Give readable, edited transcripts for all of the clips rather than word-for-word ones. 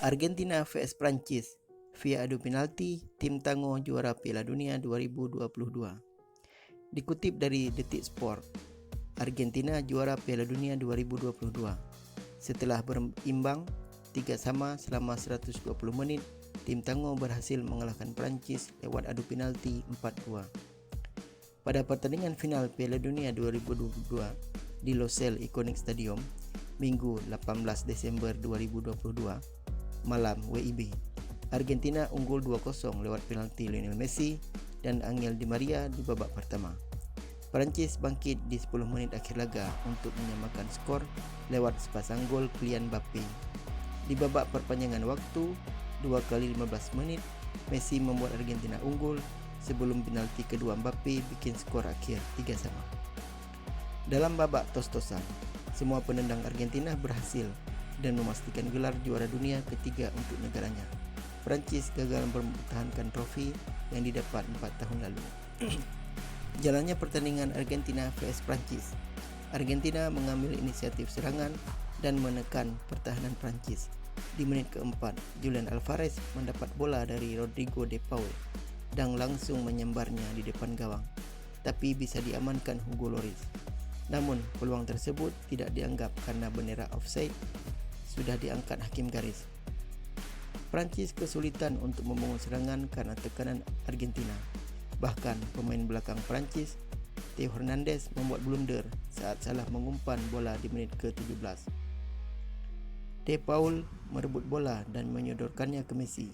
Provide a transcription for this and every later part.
Argentina vs Prancis via adu penalti, tim tangguh juara Piala Dunia 2022. Dikutip dari Detik Sport, Argentina juara Piala Dunia 2022. Setelah berimbang 3-3 selama 120 menit, tim tangguh berhasil mengalahkan Prancis lewat adu penalti 4-2. Pada pertandingan final Piala Dunia 2022 di Losail Iconic Stadium, Minggu 18 Desember 2022, malam WIB, Argentina unggul 2-0 lewat penalti Lionel Messi dan Angel Di Maria di babak pertama. Perancis bangkit di 10 menit akhir laga untuk menyamakan skor lewat sepasang gol Kylian Mbappe. Di babak perpanjangan waktu 2 kali 15 menit, Messi membuat Argentina unggul sebelum penalti kedua Mbappe bikin skor akhir 3-3. Dalam babak tos-tosan, semua penendang Argentina berhasil dan memastikan gelar juara dunia ketiga untuk negaranya. Perancis gagal mempertahankan trofi yang didapat 4 tahun lalu. Jalannya pertandingan Argentina vs Prancis. Argentina mengambil inisiatif serangan dan menekan pertahanan Prancis. Di menit keempat, Julian Alvarez mendapat bola dari Rodrigo De Paul dan langsung menyambarnya di depan gawang, tapi bisa diamankan Hugo Lloris. Namun peluang tersebut tidak dianggap karena bendera offside sudah diangkat hakim garis. Prancis kesulitan untuk membangun serangan karena tekanan Argentina. Bahkan pemain belakang Prancis, Theo Hernandez, membuat blunder saat salah mengumpan bola di menit ke-17. De Paul merebut bola dan menyodorkannya ke Messi,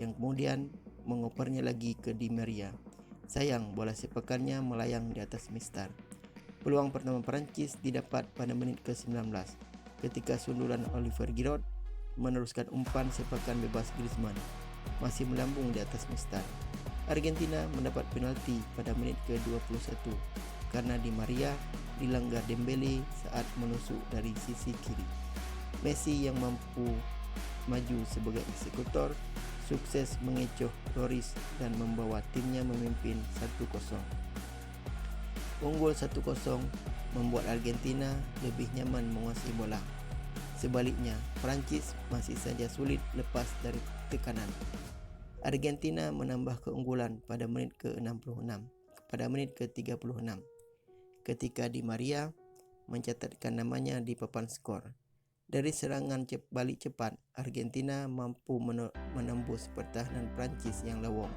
yang kemudian mengopernya lagi ke Di Maria. Sayang, bola sepakannya melayang di atas mistar. Peluang pertama Perancis didapat pada menit ke-19 ketika sundulan Olivier Giroud meneruskan umpan sepakan bebas Griezmann masih melambung di atas mistar. Argentina mendapat penalti pada menit ke-21 karena Di Maria dilanggar Dembele saat menusuk dari sisi kiri. Messi yang mampu maju sebagai eksekutor sukses mengecoh Lloris dan membawa timnya memimpin 1-0. Unggul 1-0 membuat Argentina lebih nyaman menguasai bola. Sebaliknya, Prancis masih saja sulit lepas dari tekanan. Argentina menambah keunggulan pada menit ke-36 ketika Di Maria mencatatkan namanya di papan skor. Dari serangan balik cepat, Argentina mampu menembus pertahanan Prancis yang lawong.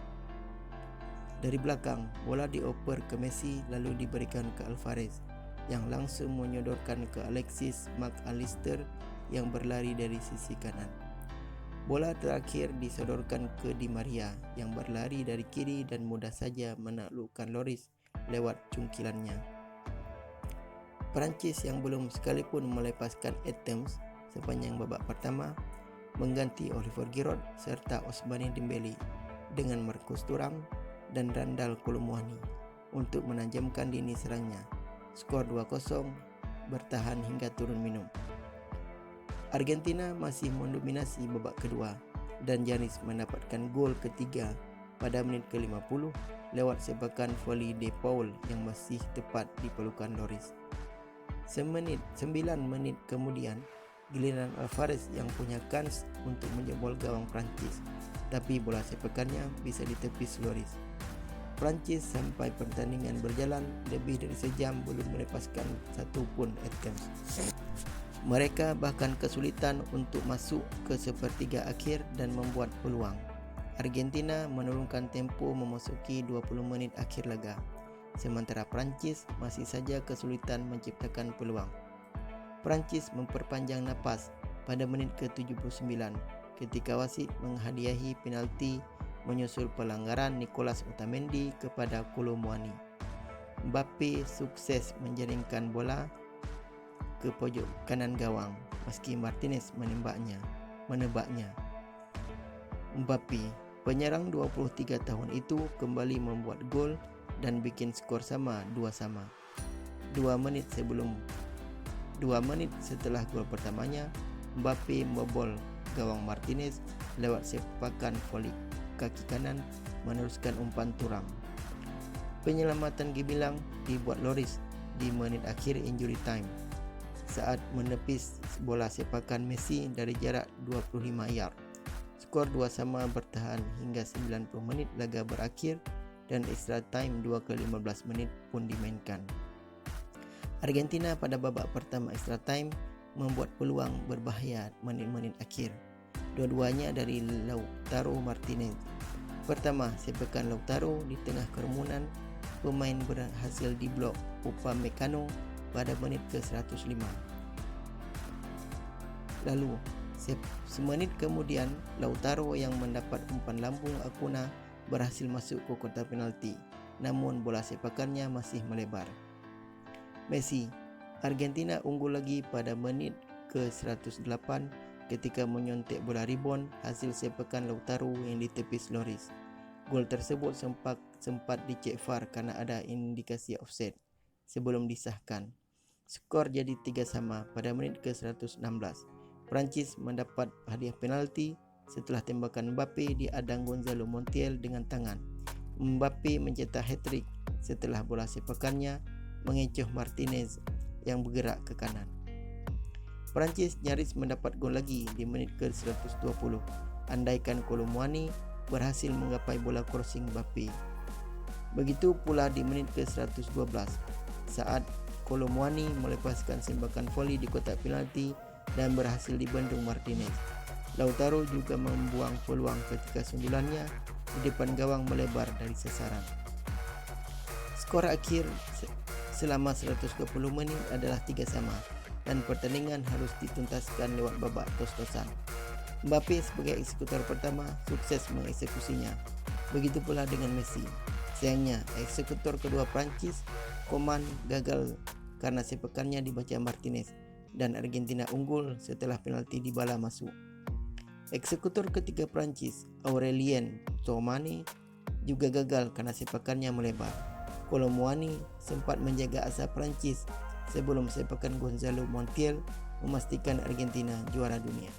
Dari belakang, bola dioper ke Messi lalu diberikan ke Alvarez yang langsung menyodorkan ke Alexis Mac Allister yang berlari dari sisi kanan. Bola terakhir disodorkan ke Di Maria yang berlari dari kiri dan mudah saja menaklukkan Lloris lewat cungkilannya. Perancis yang belum sekalipun melepaskan attempts sepanjang babak pertama mengganti Olivier Giroud serta Ousmane Dembele dengan Marcus Thuram dan Randal Kolo-Muani untuk menajamkan lini serangnya. Skor 2-0 bertahan hingga turun minum. Argentina masih mendominasi babak kedua dan nyaris mendapatkan gol ketiga pada menit ke-50 lewat sepakan volley De Paul yang masih tepat di pelukan Lloris. 9 menit kemudian, giliran Alvarez yang punya kans untuk menjebol gawang Prancis, tapi bola sepakannya bisa ditepis Lloris. Prancis sampai pertandingan berjalan lebih dari sejam belum melepaskan satu pun attempts. Mereka bahkan kesulitan untuk masuk ke sepertiga akhir dan membuat peluang. Argentina menurunkan tempo memasuki 20 menit akhir laga, sementara Prancis masih saja kesulitan menciptakan peluang. Prancis memperpanjang napas pada menit ke-79 ketika wasit menghadiahi penalti menyusul pelanggaran Nicolas Otamendi kepada Kolo-Muani. Mbappe sukses menjaringkan bola ke pojok kanan gawang meski Martinez menebaknya. Mbappe, penyerang 23 tahun itu, kembali membuat gol dan bikin skor sama 2-2. 2 menit setelah gol pertamanya, Mbappe membobol gawang Martinez lewat sepakan volley kaki kanan meneruskan umpan Thuram. Penyelamatan gemilang dibuat Lloris di menit akhir injury time saat menepis bola sepakan Messi dari jarak 25 yard. Skor 2-2 bertahan hingga 90 menit laga berakhir dan extra time 2 ke 15 menit pun dimainkan. Argentina pada babak pertama extra time membuat peluang berbahaya menit-menit akhir. Dua-duanya dari Lautaro Martinez. Pertama, sepakan Lautaro di tengah kerumunan pemain berhasil diblok Upamecano pada menit ke-105. Lalu, semenit kemudian Lautaro yang mendapat umpan lambung Acuna berhasil masuk ke kotak penalti, namun bola sepakannya masih melebar. Messi, Argentina unggul lagi pada menit ke-108 ketika menyontek bola rebound hasil sepakan Lautaro yang ditepis Lloris. Gol tersebut sempat dicek VAR karena ada indikasi offside sebelum disahkan. Skor jadi 3-3 pada menit ke-116. Prancis mendapat hadiah penalti setelah tembakan Mbappe di adang Gonzalo Montiel dengan tangan. Mbappe mencetak hat-trick setelah bola sepakannya mengecoh Martinez yang bergerak ke kanan. Prancis nyaris mendapat gol lagi di menit ke-120 andaikan Kolo Muani berhasil menggapai bola crossing Mbappe. Begitu pula di menit ke-112 saat Kolo Muani melepaskan sepakan voli di kotak penalti dan berhasil dibendung Martinez. Lautaro juga membuang peluang ketika sundulannya di depan gawang melebar dari sasaran. Skor akhir selama 120 menit adalah 3-3 dan pertandingan harus dituntaskan lewat babak tos-tosan. Mbappe sebagai eksekutor pertama sukses mengeksekusinya. Begitu pula dengan Messi. Sayangnya, eksekutor kedua Prancis, Coman, gagal karena sepakannya dibaca Martinez dan Argentina unggul setelah penalti dibala masuk. Eksekutor ketiga Prancis, Aurelien Tchouameni, juga gagal karena sepakannya melebar. Kolo Muani sempat menjaga asa Prancis sebelum sepakan Gonzalo Montiel memastikan Argentina juara dunia.